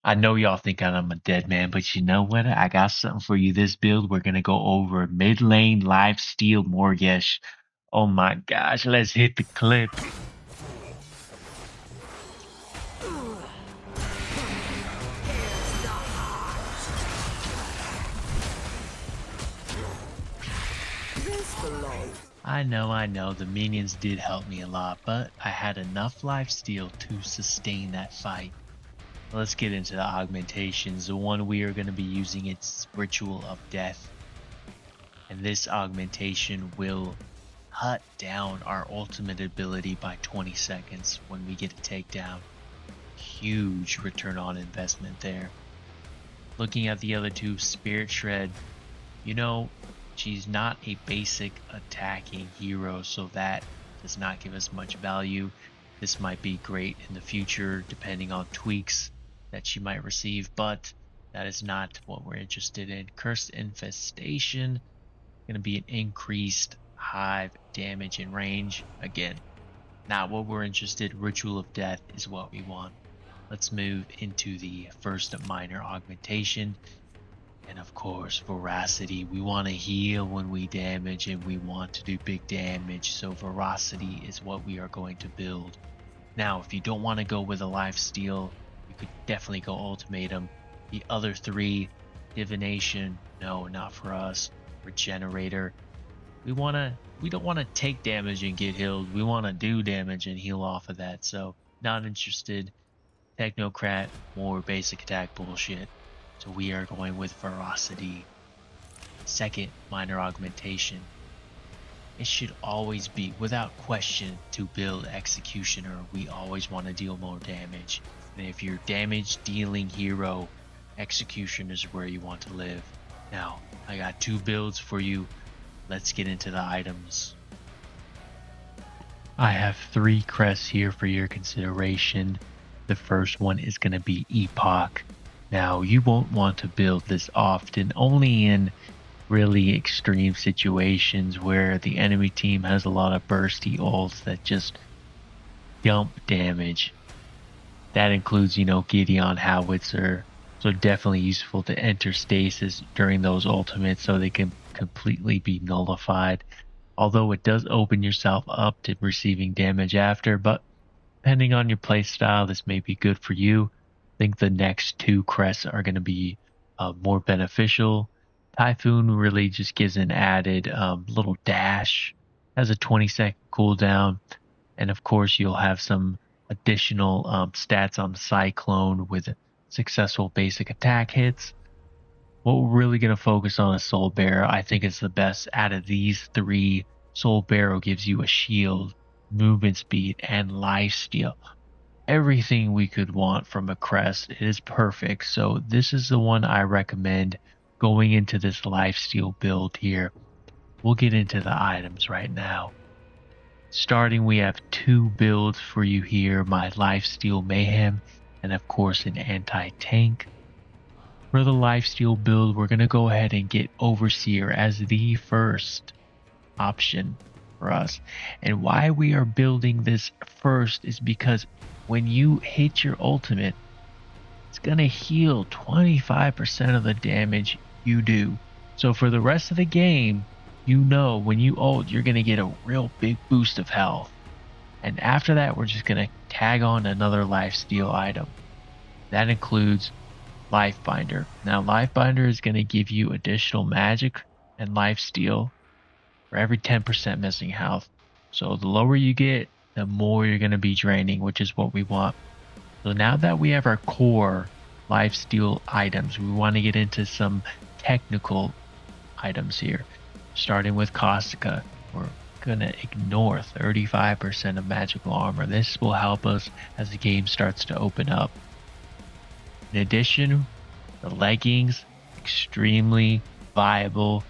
I know y'all think I'm a dead man, but you know what? I got something for you. This build, we're gonna go over mid lane Lifesteal Morigesh. Oh my gosh, let's hit the clip. I know, the minions did help me a lot, but I had enough lifesteal to sustain that fight. Let's get into the augmentations. The one we are going to be using is Ritual of Death. And this augmentation will cut down our ultimate ability by 20 seconds when we get a takedown. Huge return on investment there. Looking at the other two, Spirit Shred, you know, she's not a basic attacking hero, so that does not give us much value. This might be great in the future depending on tweaks that she might receive, but that is not what we're interested in. Cursed Infestation, going to be an increased hive damage and range. Again, not what we're interested. Ritual of Death is what we want. Let's move into the first minor augmentation. And of course, Veracity. We want to heal when we damage and we want to do big damage. So Veracity is what we are going to build. Now, if you don't want to go with a Lifesteal, you could definitely go Ultimatum. The other three, Divination, no, not for us. Regenerator. We don't want to take damage and get healed. We want to do damage and heal off of that. So not interested. Technocrat, more basic attack bullshit. So we are going with Veracity. Second minor augmentation. It should always be, without question, to build Executioner. We always want to deal more damage. And if you're damage dealing hero, Execution is where you want to live. Now, I got two builds for you. Let's get into the items. I have 3 crests here for your consideration. The first one is going to be Epoch. Now, you won't want to build this often, only in really extreme situations where the enemy team has a lot of bursty ults that just dump damage. That includes, Gideon Howitzer. So definitely useful to enter stasis during those ultimates so they can completely be nullified. Although it does open yourself up to receiving damage after, but depending on your playstyle, this may be good for you. I think the next 2 crests are going to be more beneficial. Typhoon really just gives an added little dash, has a 20-second cooldown, and of course you'll have some additional stats on the Cyclone with successful basic attack hits. What we're really going to focus on is Soulbearer. I think it's the best out of these 3. Soulbearer gives you a shield, movement speed, and lifesteal. Everything we could want from a crest. It is perfect. So this is the one I recommend going into this lifesteal build here. We'll get into the items right now. Starting, we have 2 builds for you here. My Lifesteal Mayhem and of course an anti-tank. For the Lifesteal build, we're going to go ahead and get Overseer as the first option for us. And why we are building this first is because when you hit your ultimate, it's going to heal 25% of the damage you do. So for the rest of the game, when you ult, you're going to get a real big boost of health. And after that, we're just going to tag on another lifesteal item. That includes Lifebinder. Now, Lifebinder is going to give you additional magic and lifesteal for every 10% missing health. So the lower you get, the more you're going to be draining, which is what we want. So now that we have our core lifesteal items, we want to get into some technical items here. Starting with Caustica, we're going to ignore 35% of magical armor. This will help us as the game starts to open up. In addition, the leggings, extremely viable.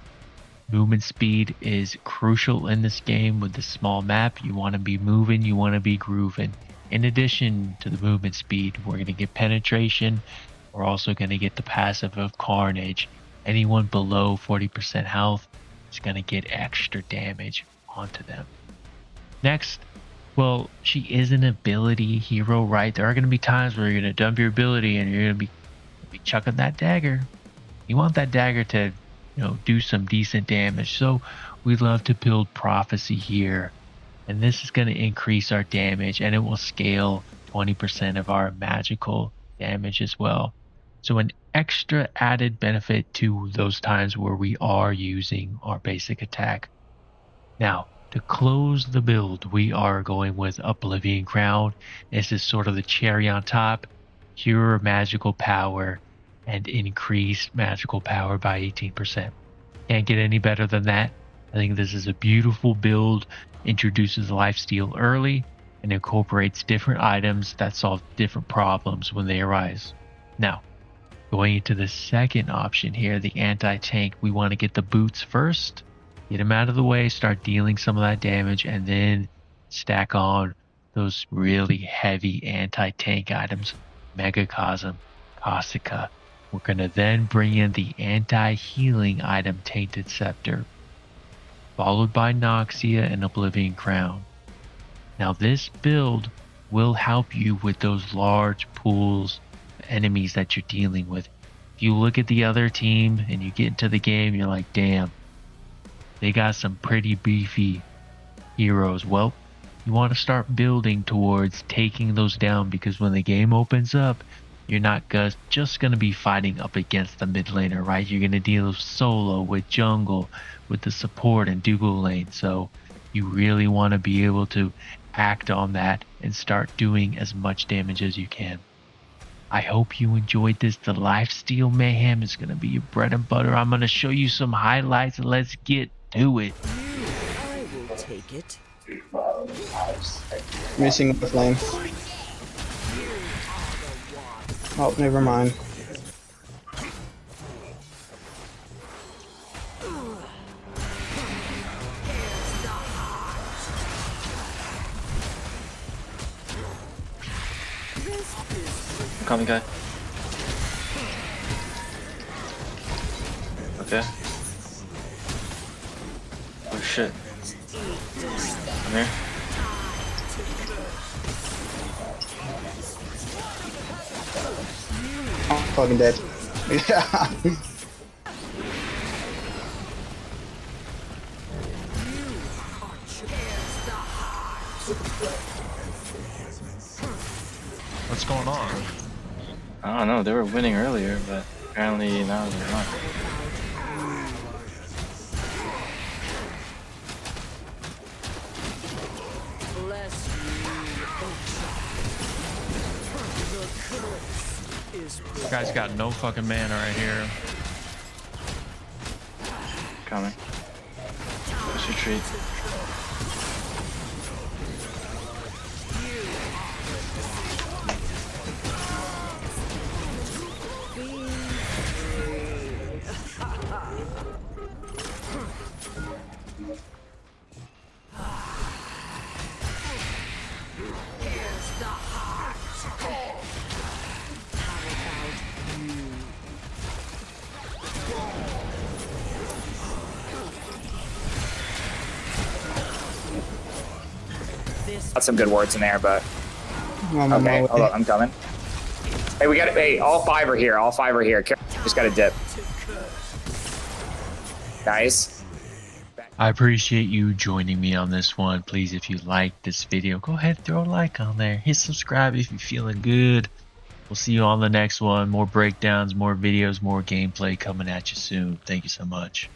Movement speed is crucial in this game with the small map. You want to be moving, you want to be grooving. In addition to the movement speed, we're going to get penetration. We're also going to get the passive of Carnage. Anyone below 40% health is going to get extra damage onto them. Next, well, she is an ability hero, right? There are going to be times where you're going to dump your ability and you're going to be be chucking that dagger. You want that dagger to, do some decent damage. So we love to build prophecy here. And this is going to increase our damage, and it will scale 20% of our magical damage as well. So an extra added benefit to those times where we are using our basic attack. Now, to close the build, we are going with Oblivion Crown. This is sort of the cherry on top. Pure magical power and increased magical power by 18%. Can't get any better than that. I think this is a beautiful build, introduces Lifesteal early, and incorporates different items that solve different problems when they arise. Now, going into the second option here, the anti-tank, we want to get the boots first, get them out of the way, start dealing some of that damage, and then stack on those really heavy anti-tank items, Megacosm, Caustica. We're going to then bring in the anti-healing item, Tainted Scepter, followed by Noxia and Oblivion Crown. Now this build will help you with those large pools of enemies that you're dealing with. If you look at the other team and you get into the game, you're like, damn, they got some pretty beefy heroes. Well, you want to start building towards taking those down, because when the game opens up, you're not just going to be fighting up against the mid laner, right? You're going to deal solo with jungle, with the support and dual lane. So you really want to be able to act on that and start doing as much damage as you can. I hope you enjoyed this. The Lifesteal Mayhem is going to be your bread and butter. I'm going to show you some highlights. Let's get to it. I will take it. Missing the flame. Oh, never mind. Coming, guy. Okay. Oh shit. Come here. I'm fucking dead. Yeah. What's going on? I don't know, they were winning earlier, but apparently now they're not. This guy's got no fucking mana right here. Coming. Let's retreat. Got some good words in there, but I'm on my okay, way. hold on, I'm coming. Hey, we got it. Hey, all five are here. All five are here. Just got to dip. Nice. I appreciate you joining me on this one. Please, if you liked this video, go ahead and throw a like on there. Hit subscribe if you're feeling good. We'll see you on the next one. More breakdowns, more videos, more gameplay coming at you soon. Thank you so much.